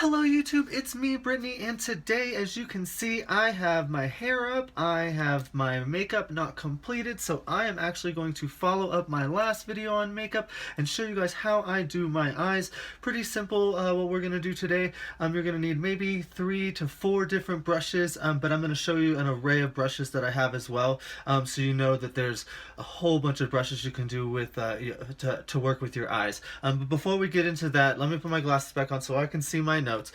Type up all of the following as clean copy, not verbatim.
Hello YouTube, it's me Brittany, and today as you can see I have my hair up, I have my makeup not completed, so I am actually going to follow up my last video on makeup and show you guys how I do my eyes. Pretty simple what we're going to do today. You're going to need maybe 3 to 4 different brushes, but I'm going to show you an array of brushes that I have as well, so you know that there's a whole bunch of brushes you can do with to work with your eyes. But before we get into that, let me put my glasses back on so I can see my notes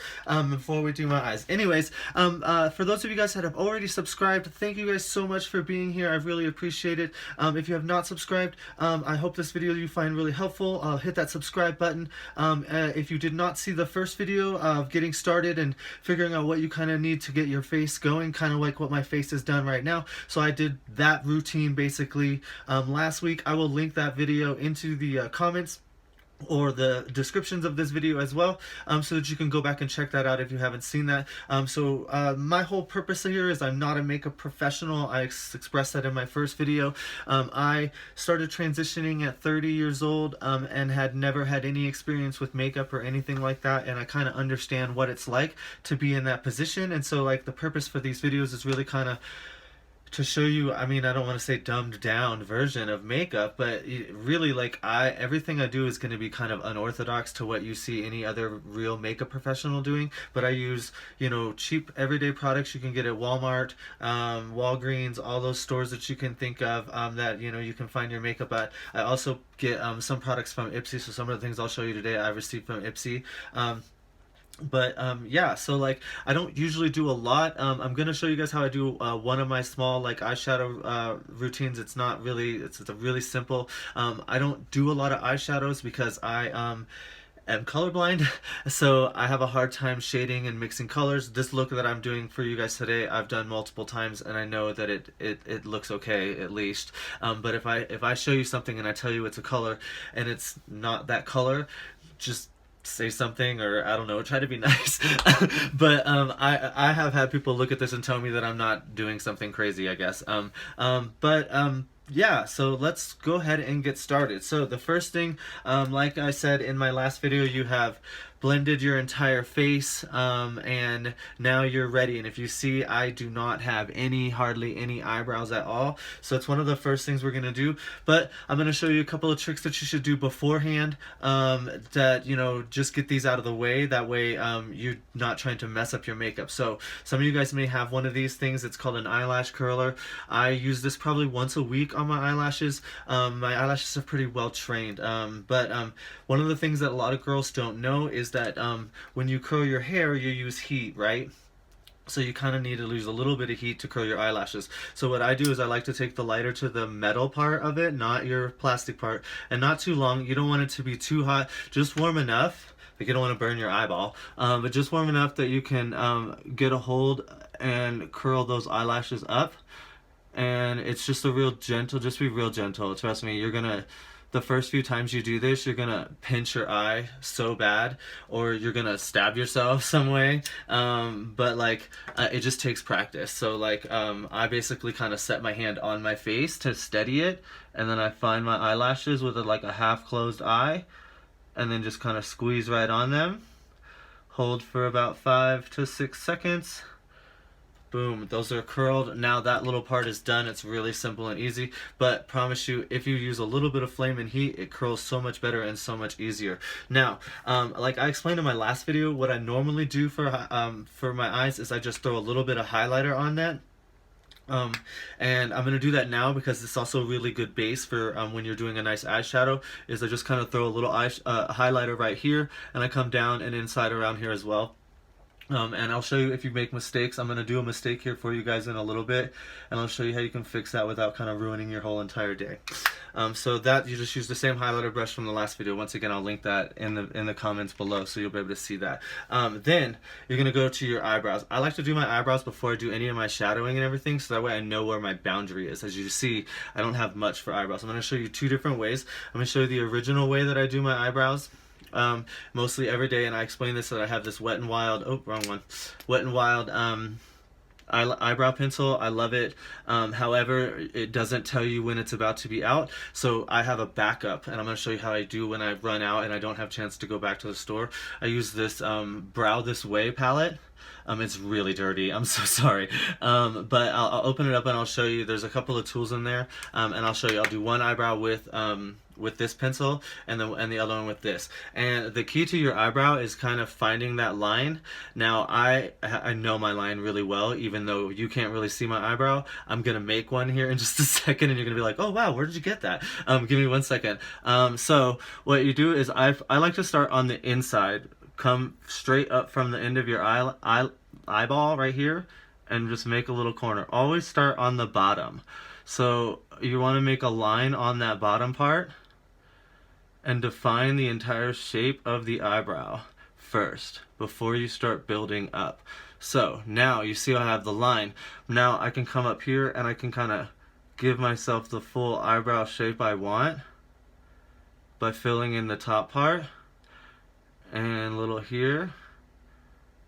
before we do my eyes. Anyways, for those of you guys that have already subscribed, thank you guys so much for being here. I really appreciate it. If you have not subscribed, I hope this video you find really helpful. Hit that subscribe button. If you did not see the first video of getting started and figuring out what you kind of need to get your face going, kind of like what my face has done right now, so I did that routine basically last week. I will link that video into the comments or the descriptions of this video as well, so that you can go back and check that out if you haven't seen that. My whole purpose here is I'm not a makeup professional. I expressed that in my first video. I started transitioning at 30 years old and had never had any experience with makeup or anything like that, and I kind of understand what it's like to be in that position. And so like the purpose for these videos is really kind of to show you, I mean, I don't want to say dumbed down version of makeup, but really like everything I do is going to be kind of unorthodox to what you see any other real makeup professional doing. But I use, you know, cheap everyday products you can get at Walmart, Walgreens, all those stores that you can think of that, you know, you can find your makeup at. I also get some products from Ipsy, so some of the things I'll show you today I received from Ipsy. Yeah, so like I don't usually do a lot. I'm gonna show you guys how I do one of my small like eyeshadow routines. It's not really, it's a really simple. I don't do a lot of eyeshadows because I am colorblind, so I have a hard time shading and mixing colors. This look that I'm doing for you guys today, I've done multiple times, and I know that it looks okay at least. But if I show you something and I tell you it's a color and it's not that color, just say something, or I don't know, try to be nice. But I have had people look at this and tell me that I'm not doing something crazy, I guess. Yeah, so let's go ahead and get started. So the first thing, like I said in my last video, you have blended your entire face, and now you're ready. And if you see, I do not have hardly any eyebrows at all, so it's one of the first things we're gonna do. But I'm gonna show you a couple of tricks that you should do beforehand, that, you know, just get these out of the way. That way you're not trying to mess up your makeup. So some of you guys may have one of these things. It's called an eyelash curler. I use this probably once a week on my eyelashes. My eyelashes are pretty well trained, but one of the things that a lot of girls don't know is that when you curl your hair, you use heat, right? So you kind of need to use a little bit of heat to curl your eyelashes. So what I do is I like to take the lighter to the metal part of it, not your plastic part, and not too long. You don't want it to be too hot, just warm enough. Like you don't want to burn your eyeball, but just warm enough that you can get a hold and curl those eyelashes up. And it's just a real gentle, just be real gentle. Trust me, the first few times you do this, you're gonna pinch your eye so bad, or you're gonna stab yourself some way. But like, it just takes practice. So like, I basically kind of set my hand on my face to steady it, and then I find my eyelashes with like a half closed eye, and then just kind of squeeze right on them. Hold for about 5 to 6 seconds. Boom, those are curled. Now that little part is done. It's really simple and easy, but promise you, if you use a little bit of flame and heat, it curls so much better and so much easier. Now, like I explained in my last video, what I normally do for my eyes is I just throw a little bit of highlighter on that. And I'm going to do that now because it's also a really good base for when you're doing a nice eyeshadow, is I just kind of throw a little highlighter right here, and I come down and inside around here as well. And I'll show you if you make mistakes. I'm going to do a mistake here for you guys in a little bit, and I'll show you how you can fix that without kind of ruining your whole entire day. So that, you just use the same highlighter brush from the last video. Once again, I'll link that in the comments below, so you'll be able to see that. Then you're going to go to your eyebrows. I like to do my eyebrows before I do any of my shadowing and everything, so that way I know where my boundary is. As you see, I don't have much for eyebrows. I'm going to show you 2 different ways. I'm going to show you the original way that I do my eyebrows. Mostly every day, and I explain this, that I have this Wet n Wild, oh, wrong one, Wet n Wild eyebrow pencil. I love it. However, it doesn't tell you when it's about to be out. So I have a backup, and I'm going to show you how I do when I run out and I don't have a chance to go back to the store. I use this Brow This Way palette. It's really dirty. I'm so sorry. But I'll open it up and I'll show you. There's a couple of tools in there, and I'll show you. I'll do one eyebrow with this pencil and the other one with this. And the key to your eyebrow is kind of finding that line. Now I know my line really well, even though you can't really see my eyebrow. I'm gonna make one here in just a second, and you're gonna be like, oh wow, where did you get that? Give me 1 second. So what you do is I like to start on the inside. Come straight up from the end of your eyeball right here and just make a little corner. Always start on the bottom. So you want to make a line on that bottom part and define the entire shape of the eyebrow first before you start building up. So now you see I have the line. Now I can come up here and I can kind of give myself the full eyebrow shape I want by filling in the top part and a little here,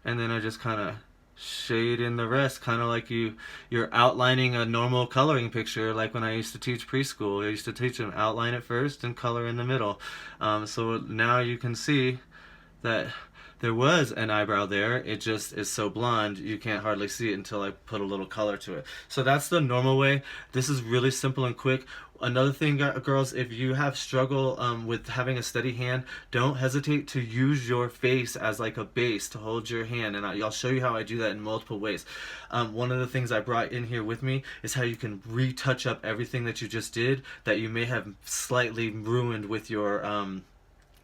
and then I just kind of shade in the rest, kind of like you're outlining a normal coloring picture, like when I used to teach preschool. I used to teach them outline it first and color in the middle. So now you can see that there was an eyebrow there. It just is so blonde you can't hardly see it until I put a little color to it. So that's the normal way. This is really simple and quick. Another thing, girls, if you have struggle with having a steady hand, don't hesitate to use your face as like a base to hold your hand, and I'll show you how I do that in multiple ways. One of the things I brought in here with me is how you can retouch up everything that you just did that you may have slightly ruined with your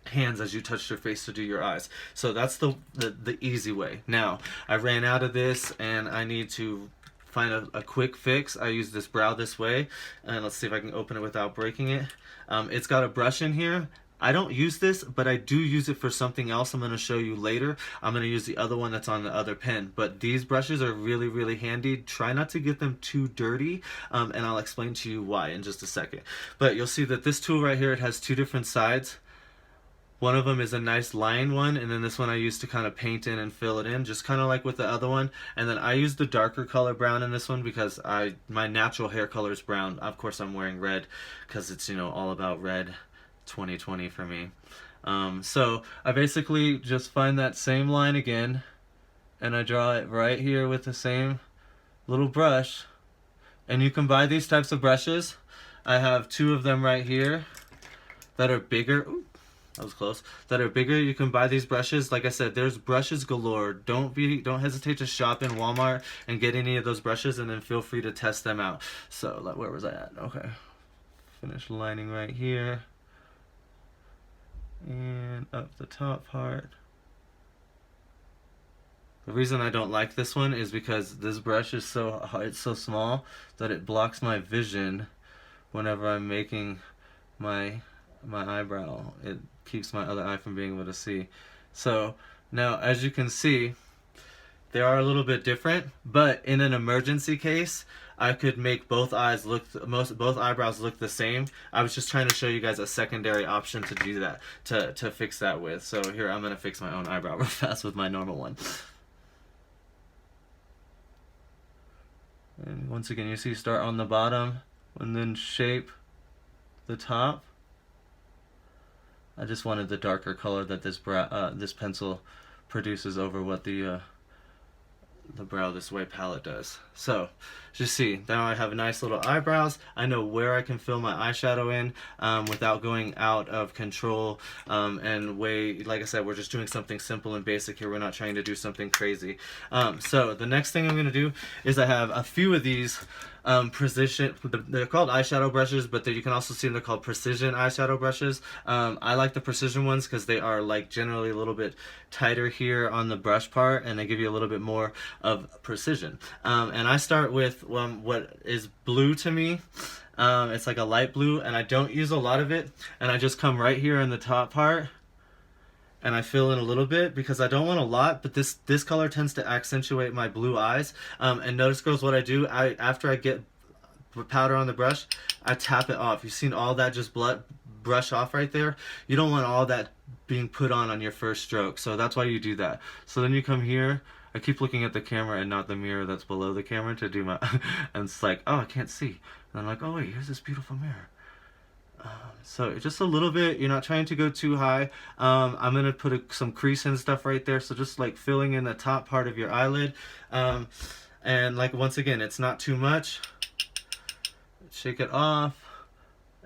hands as you touched your face to do your eyes. So that's the easy way. Now I ran out of this and I need to find a quick fix. I use this Brow This Way, and let's see if I can open it without breaking it. It's got a brush in here. I don't use this, but I do use it for something else I'm going to show you later. I'm going to use the other one that's on the other pen, but these brushes are really, really handy. Try not to get them too dirty, and I'll explain to you why in just a second. But you'll see that this tool right here, it has two different sides. One of them is a nice line one, and then this one I use to kind of paint in and fill it in, just kind of like with the other one. And then I use the darker color brown in this one because my natural hair color is brown. Of course I'm wearing red because it's, you know, all about red 2020 for me. So I basically just find that same line again, and I draw it right here with the same little brush. And you can buy these types of brushes. I have two of them right here that are bigger. Ooh, that was close. That are bigger. You can buy these brushes. Like I said, there's brushes galore. Don't hesitate to shop in Walmart and get any of those brushes, and then feel free to test them out. So, like, where was I at? Okay. Finish lining right here. And up the top part. The reason I don't like this one is because this brush is it's so small that it blocks my vision whenever I'm making my eyebrow. It keeps my other eye from being able to see. So now, as you can see, they are a little bit different, but in an emergency case, I could make both eyebrows look the same. I was just trying to show you guys a secondary option to do that, to fix that with. So here, I'm gonna fix my own eyebrow real fast with my normal one. And once again, you see, start on the bottom and then shape the top. I just wanted the darker color that this pencil produces over what the Brow This Way palette does. So, just see, now I have nice little eyebrows. I know where I can fill my eyeshadow in without going out of control. Like I said, we're just doing something simple and basic here. We're not trying to do something crazy. So, the next thing I'm going to do is I have a few of these precision, they're called eyeshadow brushes, but you can also see them, they're called precision eyeshadow brushes. I like the precision ones because they are like generally a little bit tighter here on the brush part, and they give you a little bit more of precision. And I start with what is blue to me. It's like a light blue, and I don't use a lot of it, and I just come right here in the top part and I fill in a little bit because I don't want a lot, but this color tends to accentuate my blue eyes. And notice, girls, what I do, after I get powder on the brush, I tap it off. You've seen all that just brush off right there. You don't want all that being put on your first stroke. So that's why you do that. So then you come here. I keep looking at the camera and not the mirror that's below the camera to do my and it's like, oh, I can't see. And I'm like, oh wait, here's this beautiful mirror. So just a little bit, you're not trying to go too high. I'm gonna put some crease and stuff right there, so just like filling in the top part of your eyelid. And like once again, it's not too much. Shake it off.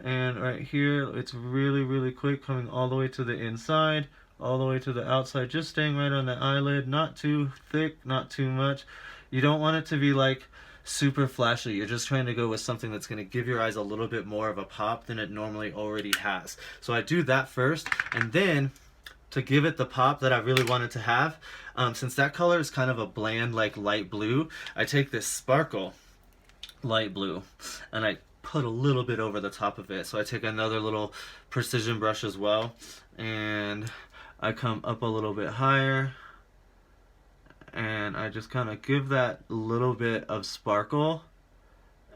And right here, it's really quick, coming all the way to the inside, all the way to the outside, just staying right on the eyelid, not too thick, not too much. You don't want it to be like super flashy. You're just trying to go with something that's going to give your eyes a little bit more of a pop than it normally already has. So I do that first, and then to give it the pop that I really wanted to have, since that color is kind of a bland, like light blue, I take this sparkle light blue and I put a little bit over the top of it. So I take another little precision brush as well, and I come up a little bit higher, and I just kind of give that little bit of sparkle,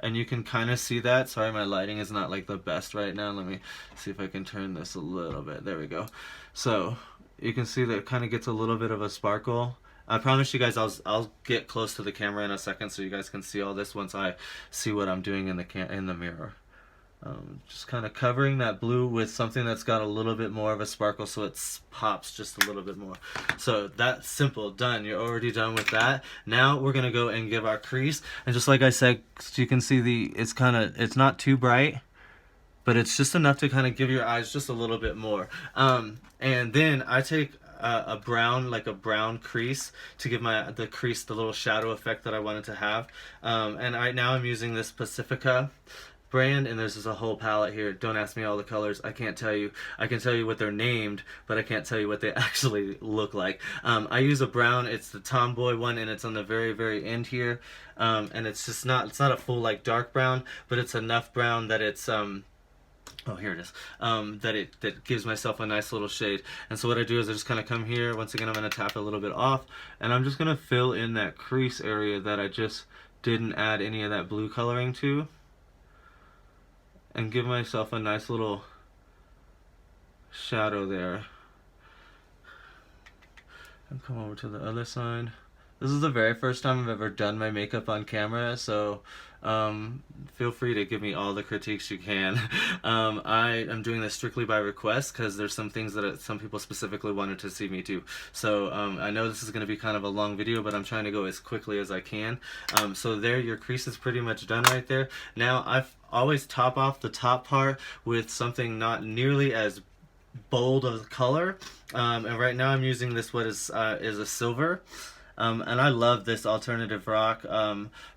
and you can kind of see that. Sorry, my lighting is not like the best right now. Let me see if I can turn this a little bit. There we go. So you can see that it kind of gets a little bit of a sparkle. I promise you guys I'll get close to the camera in a second so you guys can see all this once I see what I'm doing in the mirror. Just kind of covering that blue with something that's got a little bit more of a sparkle so it pops just a little bit more. So that's simple, done. You're already done with that. Now we're gonna go and give our crease, and just like I said, you can see it's not too bright, but it's just enough to kind of give your eyes just a little bit more. And then I take a brown crease to give the crease the little shadow effect that I wanted to have. And right now I'm using this Pacifica brand, and there's just a whole palette here. Don't ask me all the colors. I can't tell you. I can tell you what they're named, but I can't tell you what they actually look like. I use a brown. It's the Tomboy one, and it's on the very end here. And it's not a full like dark brown, but it's enough brown that it's oh, here it is. That gives myself a nice little shade. And so what I do is I just kind of come here. Once again, I'm going to tap a little bit off, and I'm just going to fill in that crease area that I just didn't add any of that blue coloring to, and give myself a nice little shadow there. And come over to the other side. This is the very first time I've ever done my makeup on camera, so feel free to give me all the critiques you can. I am doing this strictly by request because there's some things that some people specifically wanted to see me do. So I know this is going to be kind of a long video, but I'm trying to go as quickly as I can. So there, your crease is pretty much done right there. Now I've always top off the top part with something not nearly as bold of color, and right now I'm using this is a silver. And I love this Alternative Rock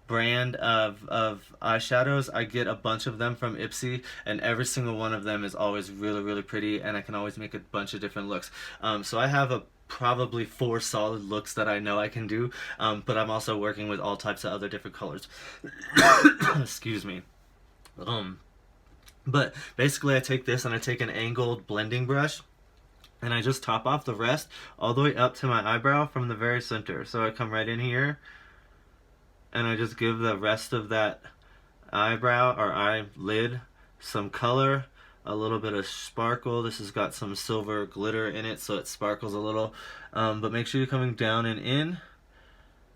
brand of eyeshadows. I get a bunch of them from Ipsy, and every single one of them is always really pretty, and I can always make a bunch of different looks. So I have probably 4 solid looks that I know I can do, but I'm also working with all types of other different colors. Excuse me. But basically I take this and I take an angled blending brush, and I just top off the rest all the way up to my eyebrow from the very center. So I come right in here, and I just give the rest of that eyebrow or eyelid some color, a little bit of sparkle. This has got some silver glitter in it, so it sparkles a little. But make sure you're coming down and in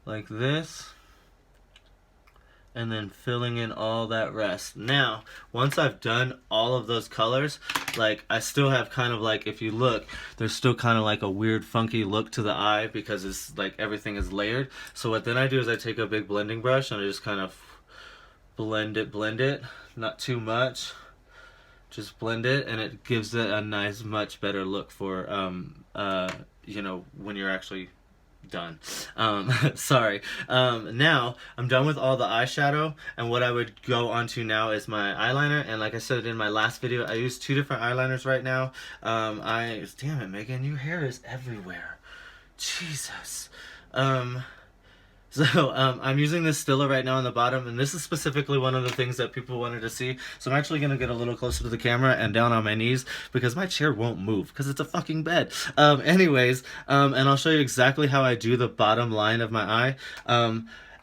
like this, and then filling in all that rest. Now, once I've done all of those colors, like I still have kind of like, if you look, there's still kind of like a weird funky look to the eye because it's like everything is layered. So what then I do is I take a big blending brush and I just kind of blend it, not too much. Just blend it, and it gives it a nice, much better look for, you know, when you're actually done. Sorry. Now I'm done with all the eyeshadow, and what I would go on to now is my eyeliner. And like I said in my last video, I use 2 different eyeliners right now. Damn it, Megan, your hair is everywhere. Jesus. So I'm using this Stila right now on the bottom, and this is specifically one of the things that people wanted to see. So I'm actually going to get a little closer to the camera and down on my knees because my chair won't move because it's a fucking bed. Anyways, and I'll show you exactly how I do the bottom line of my eye.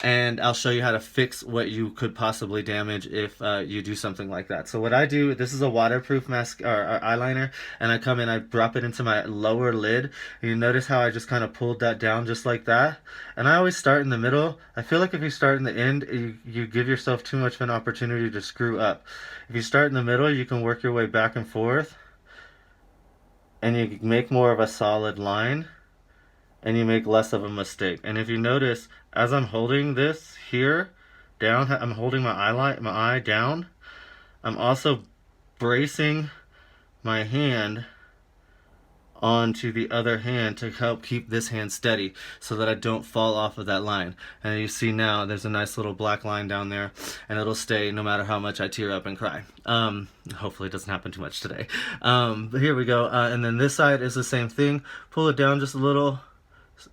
and I'll show you how to fix what you could possibly damage if you do something like that. So what I do, this is a waterproof mask or eyeliner, and I come in, I drop it into my lower lid. You notice how I just kind of pulled that down just like that? And I always start in the middle. I feel like if you start in the end, you give yourself too much of an opportunity to screw up. If you start in the middle, you can work your way back and forth, and you make more of a solid line, and you make less of a mistake. And if you notice, as I'm holding this here down, I'm holding my eye down. I'm also bracing my hand onto the other hand to help keep this hand steady so that I don't fall off of that line. And you see now there's a nice little black line down there, and it'll stay no matter how much I tear up and cry. Hopefully it doesn't happen too much today. But here we go. And then this side is the same thing. Pull it down just a little.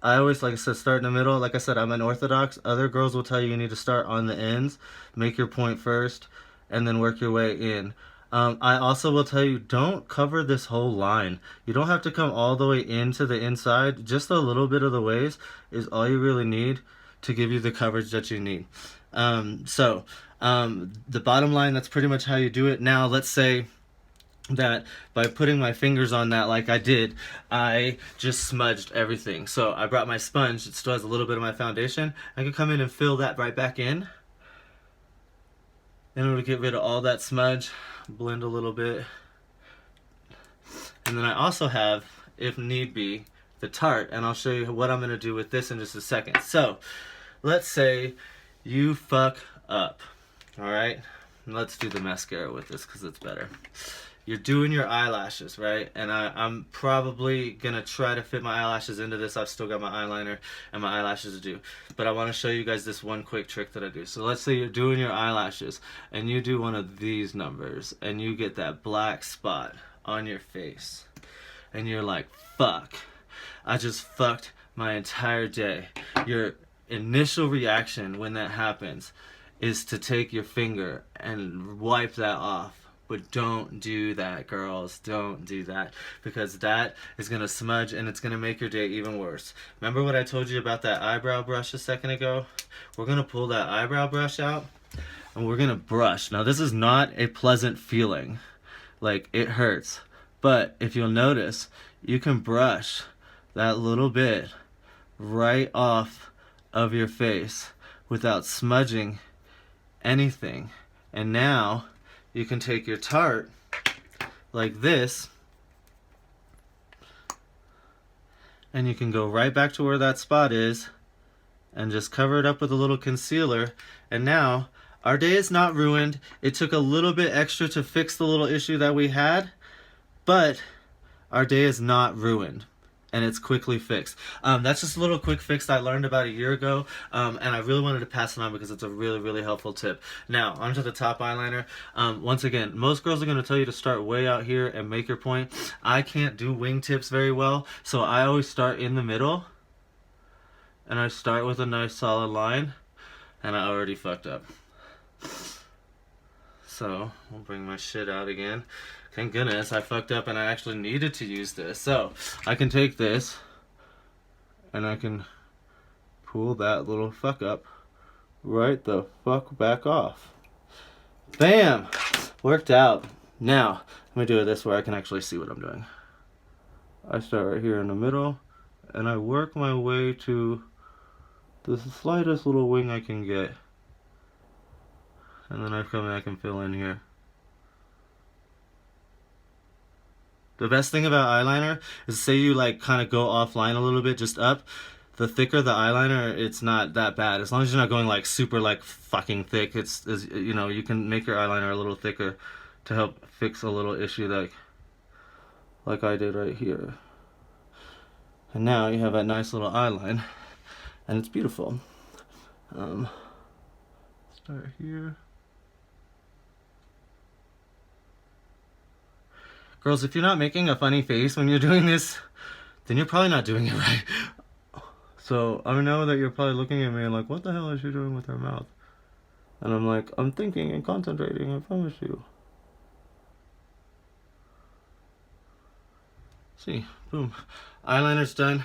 I always, like I said, start in the middle. Like I said, I'm unorthodox. Other girls will tell you need to start on the ends, make your point first, and then work your way in. I also will tell you, don't cover this whole line. You don't have to come all the way into the inside. Just a little bit of the ways is all you really need to give you the coverage that you need. The bottom line, that's pretty much how you do it. Now, let's say that by putting my fingers on that like I did, I just smudged everything. So I brought my sponge. It still has a little bit of my foundation. I can come in and fill that right back in in order to get rid of all that smudge. Blend a little bit. And then I also have, if need be, the Tarte, and I'll show you what I'm going to do with this in just a second. So let's say you fuck up. Alright, let's do the mascara with this because it's better. You're doing your eyelashes, right? And I'm probably gonna try to fit my eyelashes into this. I've still got my eyeliner and my eyelashes to do. But I wanna show you guys this one quick trick that I do. So let's say you're doing your eyelashes and you do one of these numbers and you get that black spot on your face. And you're like, fuck, I just fucked my entire day. Your initial reaction when that happens is to take your finger and wipe that off. But don't do that, girls. Don't do that, because that is going to smudge and it's going to make your day even worse. Remember what I told you about that eyebrow brush a second ago? We're going to pull that eyebrow brush out and we're going to brush. Now, this is not a pleasant feeling. Like, it hurts. But if you'll notice, you can brush that little bit right off of your face without smudging anything. And now you can take your Tarte like this, and you can go right back to where that spot is and just cover it up with a little concealer. And now our day is not ruined. It took a little bit extra to fix the little issue that we had, but our day is not ruined. And it's quickly fixed. That's just a little quick fix that I learned about a year ago, and I really wanted to pass it on because it's a really, really helpful tip. Now, onto the top eyeliner. Once again, most girls are going to tell you to start way out here and make your point. I can't do wingtips very well, so I always start in the middle, and I start with a nice solid line, and I already fucked up. So, I'll bring my shit out again. Thank goodness I fucked up and I actually needed to use this. So I can take this and I can pull that little fuck up right the fuck back off. Bam! Worked out. Now, let me do it this way I can actually see what I'm doing. I start right here in the middle and I work my way to the slightest little wing I can get. And then I come back and fill in here. The best thing about eyeliner is, say you like kind of go offline a little bit, just up. The thicker the eyeliner, it's not that bad. As long as you're not going like super like fucking thick, it's you know, you can make your eyeliner a little thicker to help fix a little issue like I did right here. And now you have that nice little eyeline, and it's beautiful. Start here. Girls, if you're not making a funny face when you're doing this, then you're probably not doing it right. So I know that you're probably looking at me and like, what the hell is she doing with her mouth? And I'm like, I'm thinking and concentrating, I promise you. See, Boom. Eyeliner's done.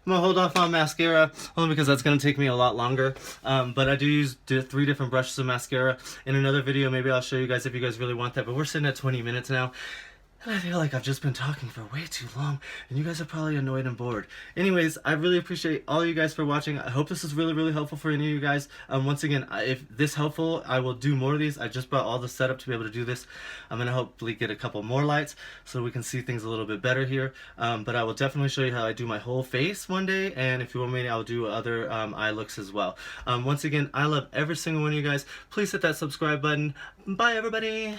I'm gonna hold off on mascara only because that's gonna take me a lot longer. But I do use 3 different brushes of mascara. In another video, maybe I'll show you guys if you guys really want that. But we're sitting at 20 minutes now. And I feel like I've just been talking for way too long, and you guys are probably annoyed and bored. Anyways, I really appreciate all you guys for watching. I hope this is really, really helpful for any of you guys. Once again, if this helpful, I will do more of these. I just brought all the setup to be able to do this. I'm going to hopefully get a couple more lights so we can see things a little bit better here. But I will definitely show you how I do my whole face one day, and if you want me, I'll do other eye looks as well. Once again, I love every single one of you guys. Please hit that subscribe button. Bye, everybody!